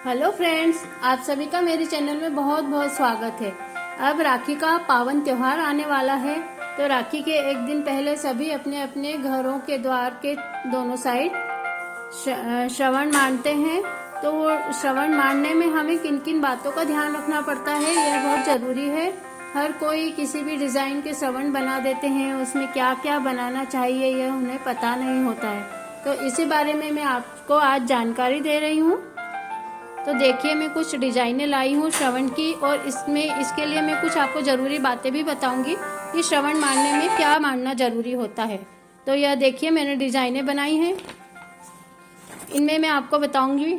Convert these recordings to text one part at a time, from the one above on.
Hello friends, आप सभी का मेरे चैनल में बहुत बहुत स्वागत है। अब राखी का पावन त्योहार आने वाला है, तो राखी के एक दिन पहले सभी अपने अपने घरों के द्वार के दोनों साइड श्रवण मानते हैं। तो वो श्रवण मानने में हमें किन किन बातों का ध्यान रखना पड़ता है, यह बहुत ज़रूरी है। हर कोई किसी भी डिज़ाइन के श्रवण बना देते हैं, उसमें क्या क्या बनाना चाहिए यह उन्हें पता नहीं होता है। तो इसी बारे में मैं आपको आज जानकारी दे रही हूँ। तो देखिए, मैं कुछ डिजाइनें लाई हूँ श्रवण की, और इसके लिए मैं कुछ आपको ज़रूरी बातें भी बताऊंगी कि श्रवण मानने में क्या मानना ज़रूरी होता है। तो यह देखिए, मैंने डिजाइनें बनाई हैं। इनमें मैं आपको बताऊंगी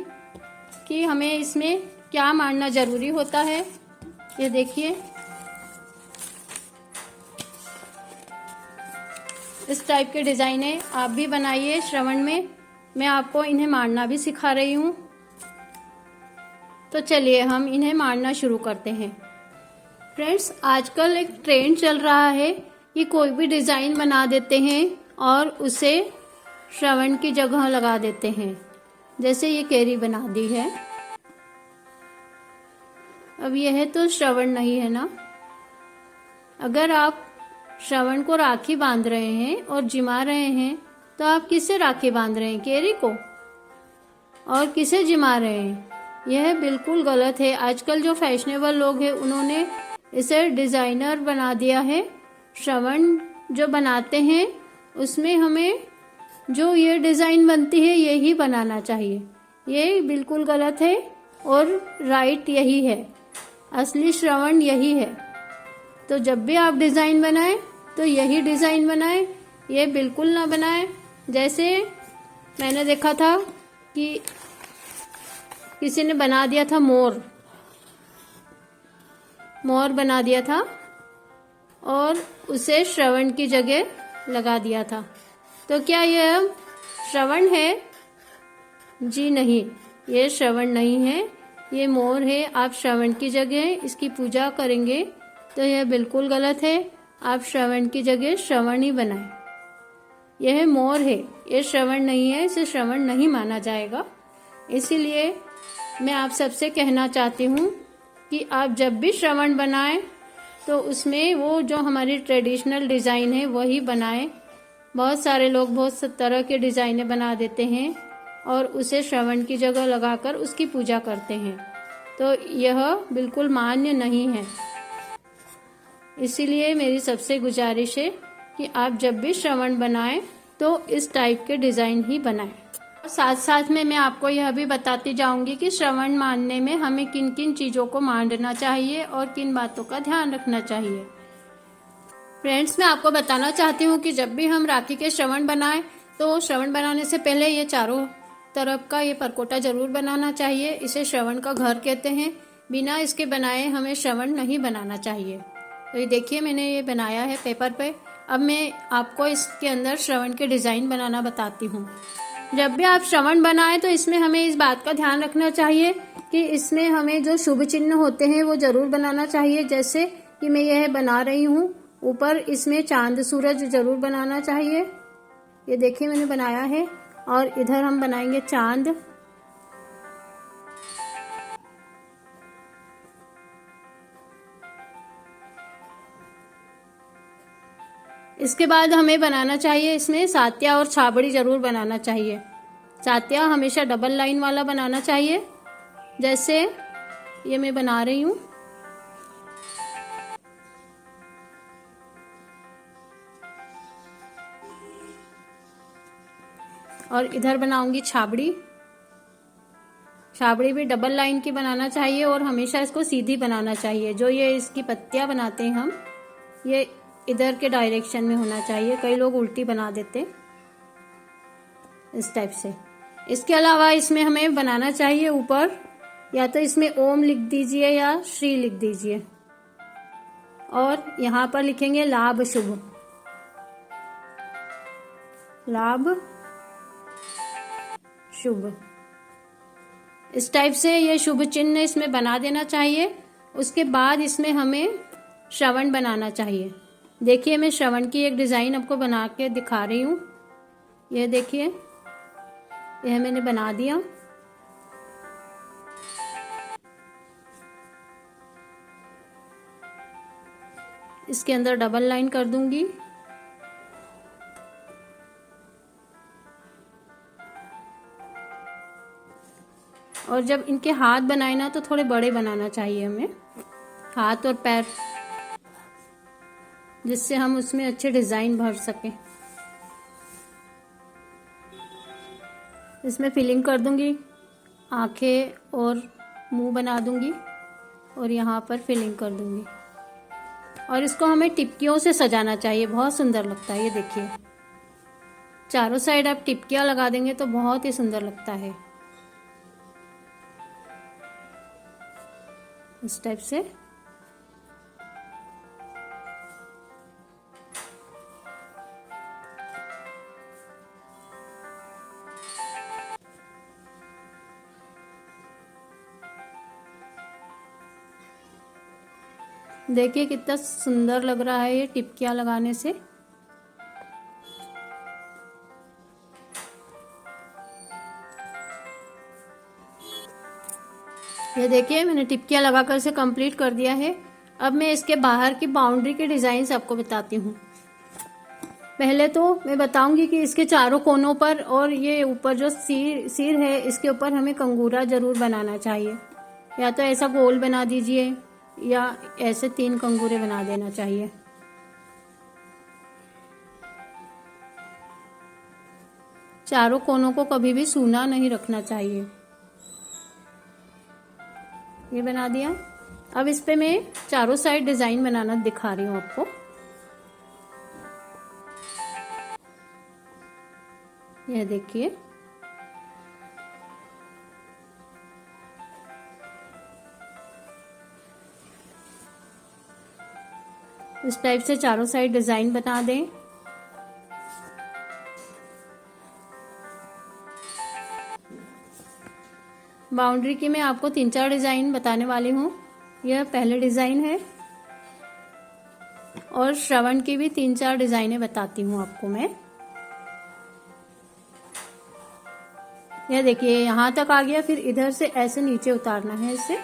कि हमें इसमें क्या मानना ज़रूरी होता है। ये देखिए, इस टाइप के डिज़ाइनें आप भी बनाइए श्रवण में। मैं आपको इन्हें मानना भी सिखा रही हूँ। तो चलिए हम इन्हें मारना शुरू करते हैं। फ्रेंड्स, आजकल एक ट्रेंड चल रहा है कि कोई भी डिज़ाइन बना देते हैं और उसे श्रवण की जगह लगा देते हैं। जैसे ये केरी बना दी है। अब यह तो श्रवण नहीं है ना। अगर आप श्रवण को राखी बांध रहे हैं और जिमा रहे हैं, तो आप किसे राखी बांध रहे हैं? केरी को। और किसे जिमा रहे हैं? यह बिल्कुल गलत है। आजकल जो फैशनेबल लोग हैं उन्होंने इसे डिज़ाइनर बना दिया है। श्रवण जो बनाते हैं उसमें हमें जो ये डिज़ाइन बनती है यही बनाना चाहिए। ये बिल्कुल गलत है और राइट यही है। असली श्रवण यही है। तो जब भी आप डिज़ाइन बनाएं तो यही डिज़ाइन बनाएं, ये बिल्कुल ना बनाएं। जैसे मैंने देखा था कि किसी ने बना दिया था मोर बना दिया था और उसे श्रवण की जगह लगा दिया था। तो क्या यह श्रवण है? जी नहीं, ये श्रवण नहीं है, ये मोर है। आप श्रवण की जगह इसकी पूजा करेंगे तो यह बिल्कुल गलत है। आप श्रवण की जगह श्रवण ही बनाएं। यह मोर है, ये श्रवण नहीं है, इसे श्रवण नहीं माना जाएगा। इसीलिए मैं आप सबसे कहना चाहती हूँ कि आप जब भी श्रवण बनाएं तो उसमें वो जो हमारी ट्रेडिशनल डिज़ाइन है वही बनाएं। बहुत सारे लोग बहुत तरह के डिज़ाइनें बना देते हैं और उसे श्रवण की जगह लगाकर उसकी पूजा करते हैं। तो यह बिल्कुल मान्य नहीं है। इसीलिए मेरी सबसे गुजारिश है कि आप जब भी श्रवण बनाएं तो इस टाइप के डिज़ाइन ही बनाएं। साथ साथ में मैं आपको यह भी बताती जाऊंगी कि श्रवण मानने में हमें किन किन चीज़ों को मानना चाहिए और किन बातों का ध्यान रखना चाहिए। फ्रेंड्स, मैं आपको बताना चाहती हूँ कि जब भी हम राखी के श्रवण बनाएं तो श्रवण बनाने से पहले ये चारों तरफ का ये परकोटा जरूर बनाना चाहिए। इसे श्रवण का घर कहते हैं। बिना इसके बनाए हमें श्रवण नहीं बनाना चाहिए। तो ये देखिए, मैंने ये बनाया है पेपर पे। अब मैं आपको इसके अंदर श्रवण के डिज़ाइन बनाना बताती हूँ। जब भी आप श्रवण बनाएं तो इसमें हमें इस बात का ध्यान रखना चाहिए कि इसमें हमें जो शुभ चिन्ह होते हैं वो जरूर बनाना चाहिए। जैसे कि मैं यह बना रही हूँ, ऊपर इसमें चांद सूरज जरूर बनाना चाहिए। ये देखिए, मैंने बनाया है। और इधर हम बनाएंगे चांद। इसके बाद हमें बनाना चाहिए इसमें सात्या और छाबड़ी जरूर बनाना चाहिए। सात्या हमेशा डबल लाइन वाला बनाना चाहिए। जैसे ये मैं बना रही हूँ। और इधर बनाऊंगी छाबड़ी। छाबड़ी भी डबल लाइन की बनाना चाहिए और हमेशा इसको सीधी बनाना चाहिए। जो ये इसकी पत्तियां बनाते हैं हम, ये इधर के डायरेक्शन में होना चाहिए। कई लोग उल्टी बना देते इस टाइप से। इसके अलावा इसमें हमें बनाना चाहिए ऊपर, या तो इसमें ओम लिख दीजिए या श्री लिख दीजिए। और यहाँ पर लिखेंगे लाभ शुभ। लाभ शुभ, इस टाइप से ये शुभ चिन्ह इसमें बना देना चाहिए। उसके बाद इसमें हमें श्रवण बनाना चाहिए। देखिए, मैं श्रवण की एक डिज़ाइन आपको बना के दिखा रही हूँ। यह देखिए, यह मैंने बना दिया। इसके अंदर डबल लाइन कर दूंगी। और जब इनके हाथ बनाए ना तो थोड़े बड़े बनाना चाहिए हमें, हाथ और पैर, जिससे हम उसमें अच्छे डिजाइन भर सकें। इसमें फिलिंग कर दूंगी, आंखें और मुंह बना दूंगी और यहाँ पर फिलिंग कर दूंगी। और इसको हमें टिपकियों से सजाना चाहिए, बहुत सुंदर लगता है। ये देखिए, चारों साइड आप टिपकियाँ लगा देंगे तो बहुत ही सुंदर लगता है। इस टाइप से देखिए कितना सुंदर लग रहा है ये टिपकियाँ लगाने से। ये देखिए मैंने टिपकियाँ लगाकर इसे कंप्लीट कर दिया है। अब मैं इसके बाहर की बाउंड्री के डिजाइन आपको बताती हूँ। पहले तो मैं बताऊंगी कि इसके चारों कोनों पर और ये ऊपर जो सिर है इसके ऊपर हमें कंगूरा जरूर बनाना चाहिए। या तो ऐसा गोल बना दीजिए या ऐसे 3 कंगूरे बना देना चाहिए। चारों कोनों को कभी भी सूना नहीं रखना चाहिए। ये बना दिया। अब इस पे मैं चारों साइड डिजाइन बनाना दिखा रही हूँ आपको। यह देखिए, इस टाइप से चारों साइड डिजाइन बना दें। बाउंड्री की मैं आपको 3-4 डिजाइन बताने वाली हूँ। यह पहले डिजाइन है और श्रवण की भी 3-4 डिजाइनें बताती हूँ आपको मैं। यह देखिए यहाँ तक आ गया, फिर इधर से ऐसे नीचे उतारना है इसे।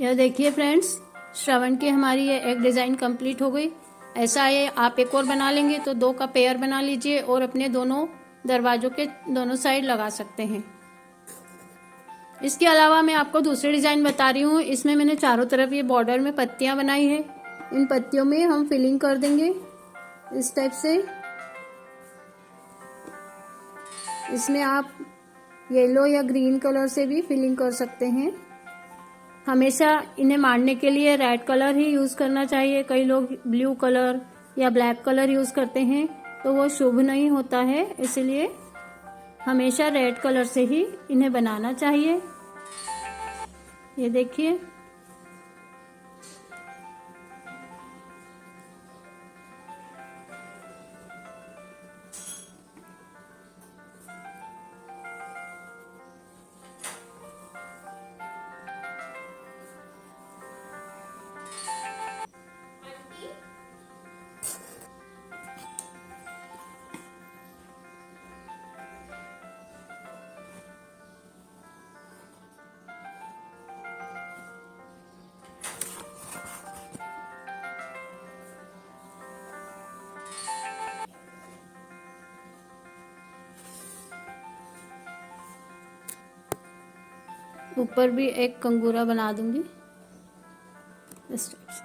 यह देखिए फ्रेंड्स, श्रवण की हमारी ये एक डिजाइन कंप्लीट हो गई। ऐसा ये आप एक और बना लेंगे तो 2 का पेयर बना लीजिए और अपने दोनों दरवाजों के दोनों साइड लगा सकते हैं। इसके अलावा मैं आपको दूसरी डिजाइन बता रही हूँ। इसमें मैंने चारों तरफ ये बॉर्डर में पत्तियां बनाई है। इन पत्तियों में हम फिलिंग कर देंगे इस टाइप से। इसमें आप येलो या ग्रीन कलर से भी फिलिंग कर सकते हैं। हमेशा इन्हें मारने के लिए रेड कलर ही यूज करना चाहिए। कई लोग ब्लू कलर या ब्लैक कलर यूज करते हैं तो वो शुभ नहीं होता है, इसलिए हमेशा रेड कलर से ही इन्हें बनाना चाहिए। ये देखिए, ऊपर भी एक कंगूरा बना दूंगी इस टाइप से।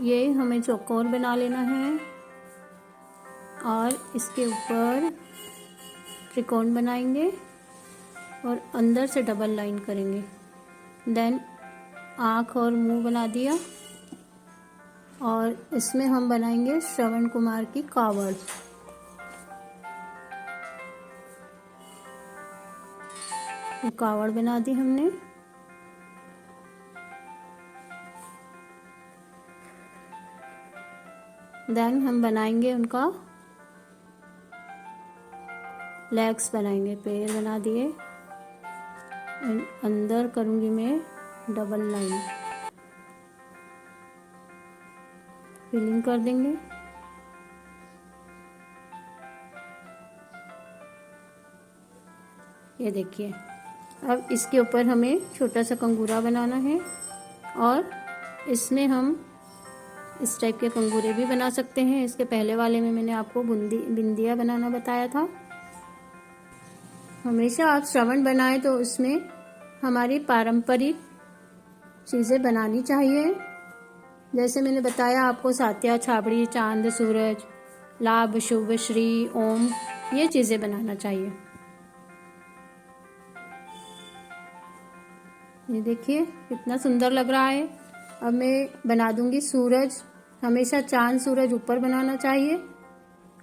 ये हमें चौकोर बना लेना है और इसके ऊपर त्रिकोण बनाएंगे और अंदर से डबल लाइन करेंगे। देन आँख और मुंह बना दिया और इसमें हम बनाएंगे श्रवण कुमार की कावड़। कावड़ बना दी हमने। देन हम बनाएंगे उनका लेग्स बनाएंगे, पैर बना दिए। अंदर करूंगी मैं डबल लाइन। फिलिंग कर देंगे। ये देखिए, अब इसके ऊपर हमें छोटा सा कंगूरा बनाना है और इसमें हम इस टाइप के कंगूरे भी बना सकते हैं। इसके पहले वाले में मैंने आपको बिंदिया बनाना बताया था। हमेशा आप श्रवण बनाएं तो उसमें हमारी पारंपरिक चीज़ें बनानी चाहिए। जैसे मैंने बताया आपको, सात्या, छाबड़ी, चांद, सूरज, लाभ, शुभ, श्री, ओम, ये चीज़ें बनाना चाहिए। ये देखिए कितना सुंदर लग रहा है। अब मैं बना दूंगी सूरज। हमेशा चांद सूरज ऊपर बनाना चाहिए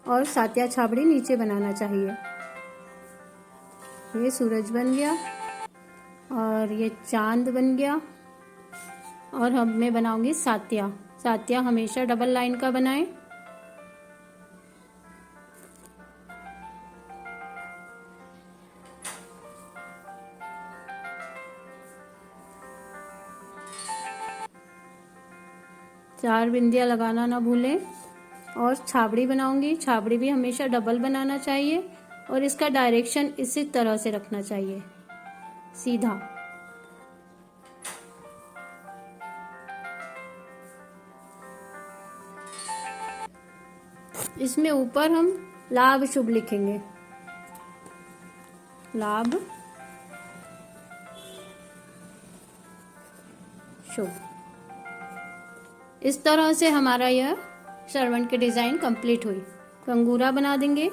और सात्या छाबड़ी नीचे बनाना चाहिए। ये सूरज बन गया और ये चांद बन गया। और अब मैं बनाऊंगी सात्या। सात्या हमेशा डबल लाइन का बनाएं। चार बिंदियां लगाना ना भूलें। और छाबड़ी बनाऊंगी। छाबड़ी भी हमेशा डबल बनाना चाहिए और इसका डायरेक्शन इसी तरह से रखना चाहिए, सीधा। इसमें ऊपर हम लाभ शुभ लिखेंगे। लाभ शुभ। इस तरह से हमारा यह श्रवण की डिजाइन कंप्लीट हुई। कंगूरा बना देंगे।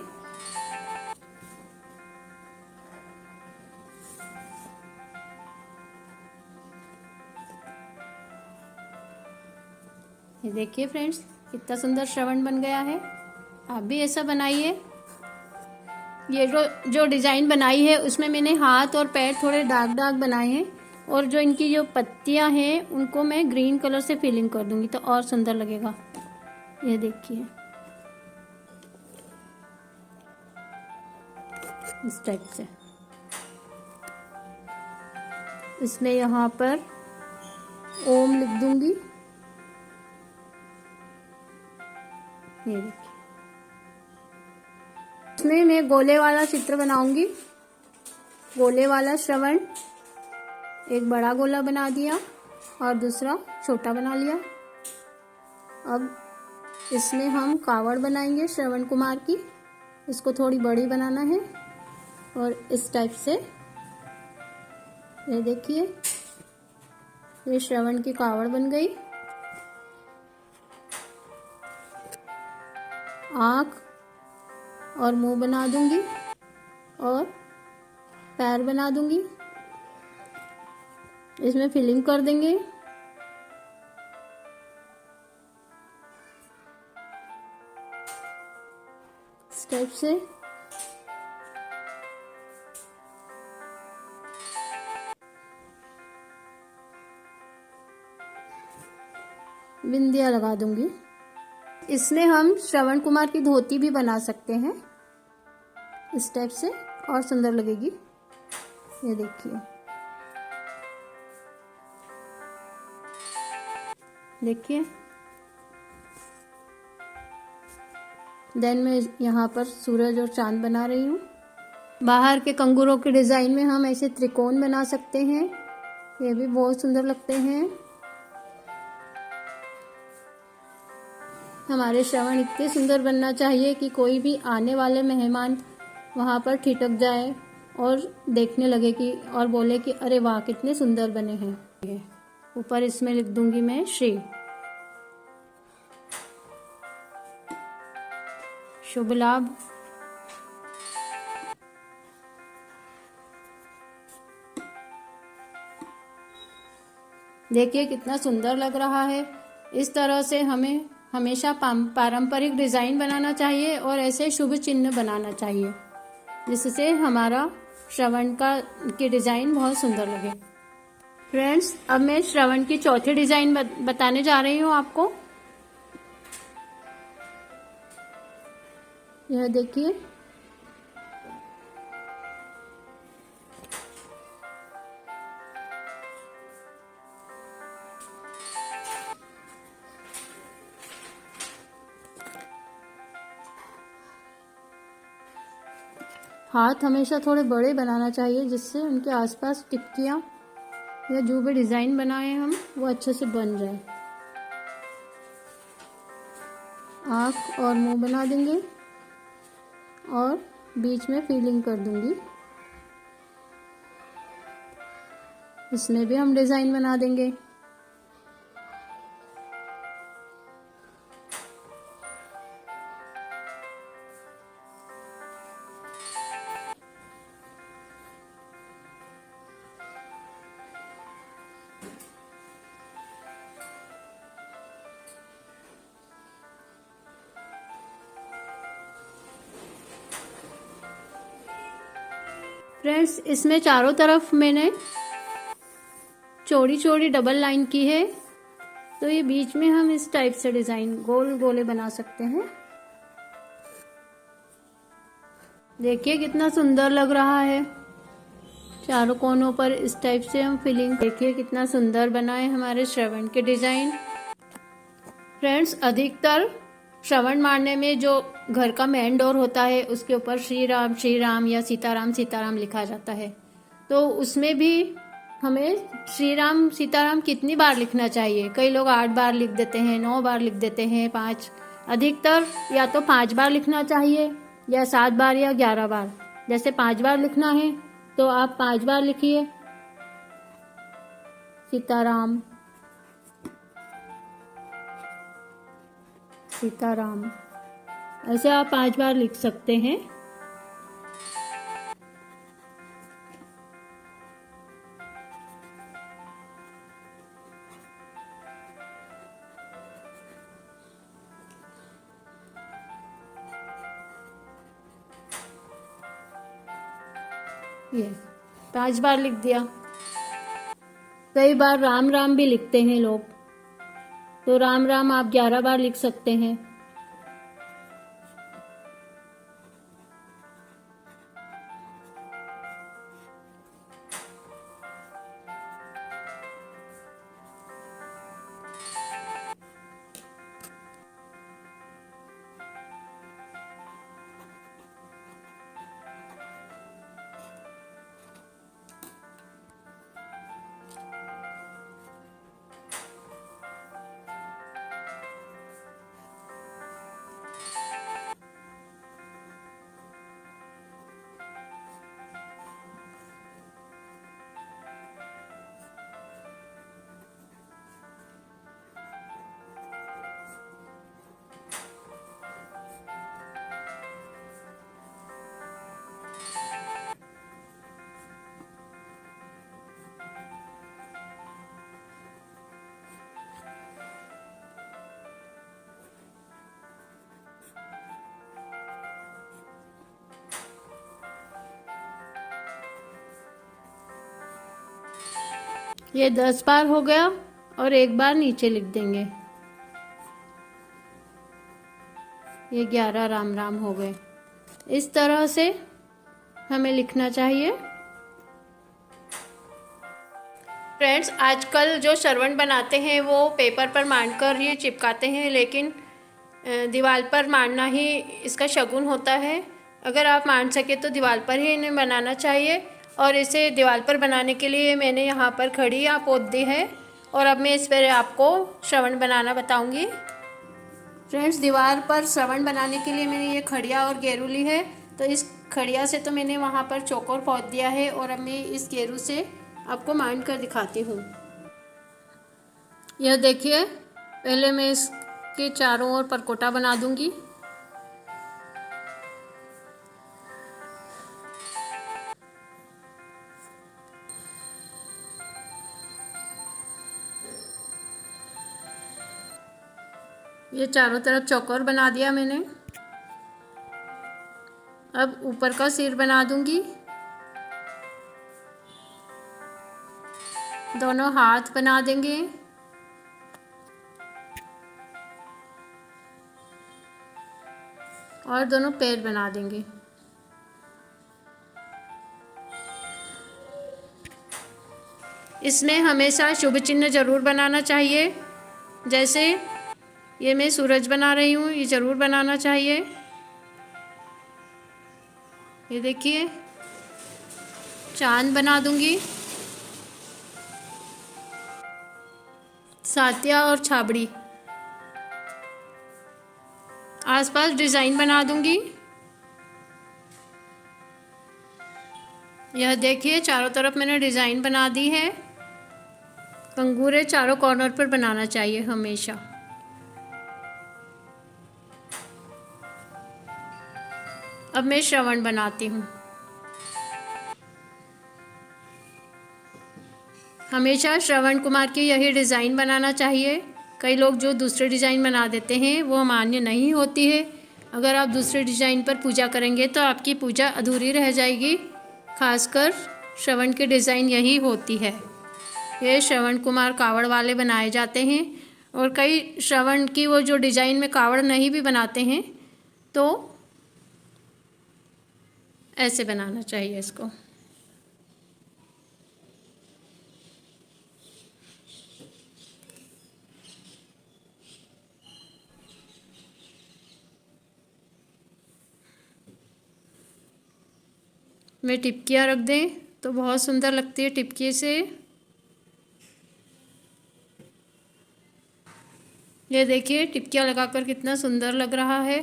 ये देखिए फ्रेंड्स, कितना सुंदर श्रवण बन गया है। आप भी ऐसा बनाइए। ये जो डिजाइन बनाई है उसमें मैंने हाथ और पैर थोड़े डार्क डार्क बनाए हैं और जो इनकी जो पत्तियां हैं उनको मैं ग्रीन कलर से फिलिंग कर दूंगी तो और सुंदर लगेगा। ये देखिए इस टाइप से। इसमें यहाँ पर ओम लिख दूंगी। ये देखिए, इसमें मैं गोले वाला चित्र बनाऊंगी। गोले वाला श्रवण, एक बड़ा गोला बना दिया और दूसरा छोटा बना लिया। अब इसमें हम कावड़ बनाएंगे श्रवण कुमार की। इसको थोड़ी बड़ी बनाना है और इस टाइप से। ये देखिए, ये श्रवण की कावड़ बन गई। आँख और मुंह बना दूंगी और पैर बना दूंगी। इसमें फिलिंग कर देंगे। इस टाइप से। बिंदिया लगा दूंगी। इसमें हम श्रवण कुमार की धोती भी बना सकते हैं इस टाइप से, और सुंदर लगेगी। ये देखिए, देखिए। देन मैं यहाँ पर सूरज और चांद बना रही हूँ। बाहर के कंगूरों के डिजाइन में हम ऐसे त्रिकोण बना सकते हैं। ये भी बहुत सुंदर लगते हैं। हमारे श्रवण इतने सुंदर बनना चाहिए कि कोई भी आने वाले मेहमान वहाँ पर ठिठक जाए और देखने लगे कि, और बोले कि अरे वाह कितने सुंदर बने हैं। ऊपर इसमें लिख दूंगी मैं श्री। शुभ लाभ। देखिए कितना सुंदर लग रहा है। इस तरह से हमें हमेशा पारंपरिक डिजाइन बनाना चाहिए और ऐसे शुभ चिन्ह बनाना चाहिए जिससे हमारा श्रवण की डिजाइन बहुत सुंदर लगे। फ्रेंड्स, अब मैं श्रवण की चौथी डिजाइन बताने जा रही हूँ आपको। यह देखिए, हाथ हमेशा थोड़े बड़े बनाना चाहिए, जिससे उनके आसपास टिक्कियाँ या जो भी डिज़ाइन बनाए हम वो अच्छे से बन जाए। आँख और मुंह बना देंगे और बीच में फिलिंग कर दूंगी। इसमें भी हम डिज़ाइन बना देंगे। फ्रेंड्स, इसमें चारों तरफ मैंने चौड़ी चौड़ी डबल लाइन की है, तो ये बीच में हम इस टाइप से डिज़ाइन गोल गोले बना सकते हैं। देखिए कितना सुंदर लग रहा है। चारों कोनों पर इस टाइप से हम फिलिंग, देखिए कितना सुंदर बना है हमारे श्रवण के डिज़ाइन। फ्रेंड्स, अधिकतर श्रवण मारने में जो घर का मेन डोर होता है उसके ऊपर श्री राम या सीताराम सीताराम लिखा जाता है, तो उसमें भी हमें श्री राम सीताराम कितनी बार लिखना चाहिए। कई लोग 8 बार लिख देते हैं, 9 बार लिख देते हैं, 5। अधिकतर या तो 5 बार लिखना चाहिए या 7 बार या 11 बार। जैसे 5 बार लिखना है तो आप 5 बार लिखिए सीताराम सीताराम, ऐसे आप 5 बार लिख सकते हैं। ये 5 बार लिख दिया। कई बार राम राम भी लिखते हैं लोग, तो राम राम आप 11 बार लिख सकते हैं। ये 10 बार हो गया और 1 बार नीचे लिख देंगे। ये 11 राम राम हो गए। इस तरह से हमें लिखना चाहिए। फ्रेंड्स, आजकल जो श्रवण बनाते हैं वो पेपर पर मांडकर ये चिपकाते हैं, लेकिन दीवार पर मांडना ही इसका शगुन होता है। अगर आप मांड सके तो दीवार पर ही इन्हें बनाना चाहिए। और इसे दीवार पर बनाने के लिए मैंने यहाँ पर खड़ी या पोत दी है, और अब मैं इस पर आपको श्रवण बनाना बताऊँगी। फ्रेंड्स, दीवार पर श्रवण बनाने के लिए मैंने ये खड़िया और गेरू ली है, तो इस खड़िया से तो मैंने वहाँ पर चौकोर पोत दिया है, और अब मैं इस गेरू से आपको मांड कर दिखाती हूँ। यह देखिए, पहले मैं इसके चारों ओर परकोटा बना दूंगी। ये चारों तरफ चौकोर बना दिया मैंने। अब ऊपर का सिर बना दूंगी। दोनों हाथ बना देंगे। और दोनों पैर बना देंगे। इसमें हमेशा शुभ चिन्ह जरूर बनाना चाहिए। जैसे ये मैं सूरज बना रही हूँ, ये जरूर बनाना चाहिए। ये देखिए चांद बना दूंगी, सातिया और छाबड़ी, आसपास डिज़ाइन बना दूंगी। यह देखिए चारों तरफ मैंने डिज़ाइन बना दी है। कंगूरे चारों कॉर्नर पर बनाना चाहिए हमेशा। अब मैं श्रवण बनाती हूँ। हमेशा श्रवण कुमार की यही डिज़ाइन बनाना चाहिए। कई लोग जो दूसरे डिज़ाइन बना देते हैं वो मान्य नहीं होती है। अगर आप दूसरे डिज़ाइन पर पूजा करेंगे तो आपकी पूजा अधूरी रह जाएगी। खासकर श्रवण की डिज़ाइन यही होती है। ये श्रवण कुमार कावड़ वाले बनाए जाते हैं और कई श्रवण की वो जो डिज़ाइन में कावड़ नहीं भी बनाते हैं तो ऐसे बनाना चाहिए इसको। में टिपकियाँ रख दें तो बहुत सुंदर लगती है टिपकी से। ये देखिए टिपकियाँ लगाकर कितना सुंदर लग रहा है।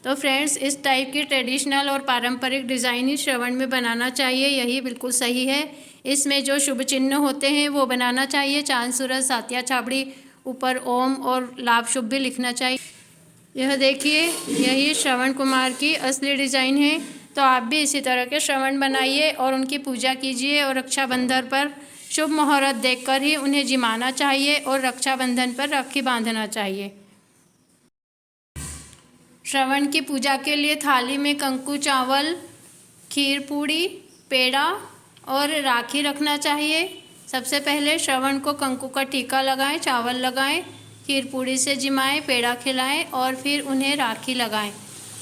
तो फ्रेंड्स इस टाइप की ट्रेडिशनल और पारंपरिक डिज़ाइन ही श्रवण में बनाना चाहिए, यही बिल्कुल सही है। इसमें जो शुभ चिन्ह होते हैं वो बनाना चाहिए, चांद सूरज सातिया छाबड़ी, ऊपर ओम और लाभ शुभ भी लिखना चाहिए। यह देखिए यही श्रवण कुमार की असली डिज़ाइन है। तो आप भी इसी तरह के श्रवण बनाइए और उनकी पूजा कीजिए और रक्षाबंधन पर शुभ मुहूर्त देखकर ही उन्हें जिमाना चाहिए और रक्षाबंधन पर राखी बांधना चाहिए। श्रवण की पूजा के लिए थाली में कंकु चावल, खीर पूड़ी, पेड़ा और राखी रखना चाहिए। सबसे पहले श्रवण को कंकु का टीका लगाएं, चावल लगाएं, खीर पूड़ी से जिमाएं, पेड़ा खिलाएं और फिर उन्हें राखी लगाएं।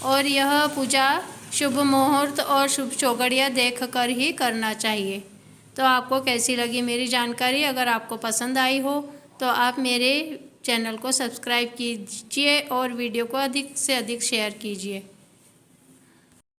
और यह पूजा शुभ मुहूर्त और शुभ चौगड़िया देख कर ही करना चाहिए। तो आपको कैसी लगी मेरी जानकारी? अगर आपको पसंद आई हो तो आप मेरे चैनल को सब्सक्राइब कीजिए और वीडियो को अधिक से अधिक शेयर कीजिए।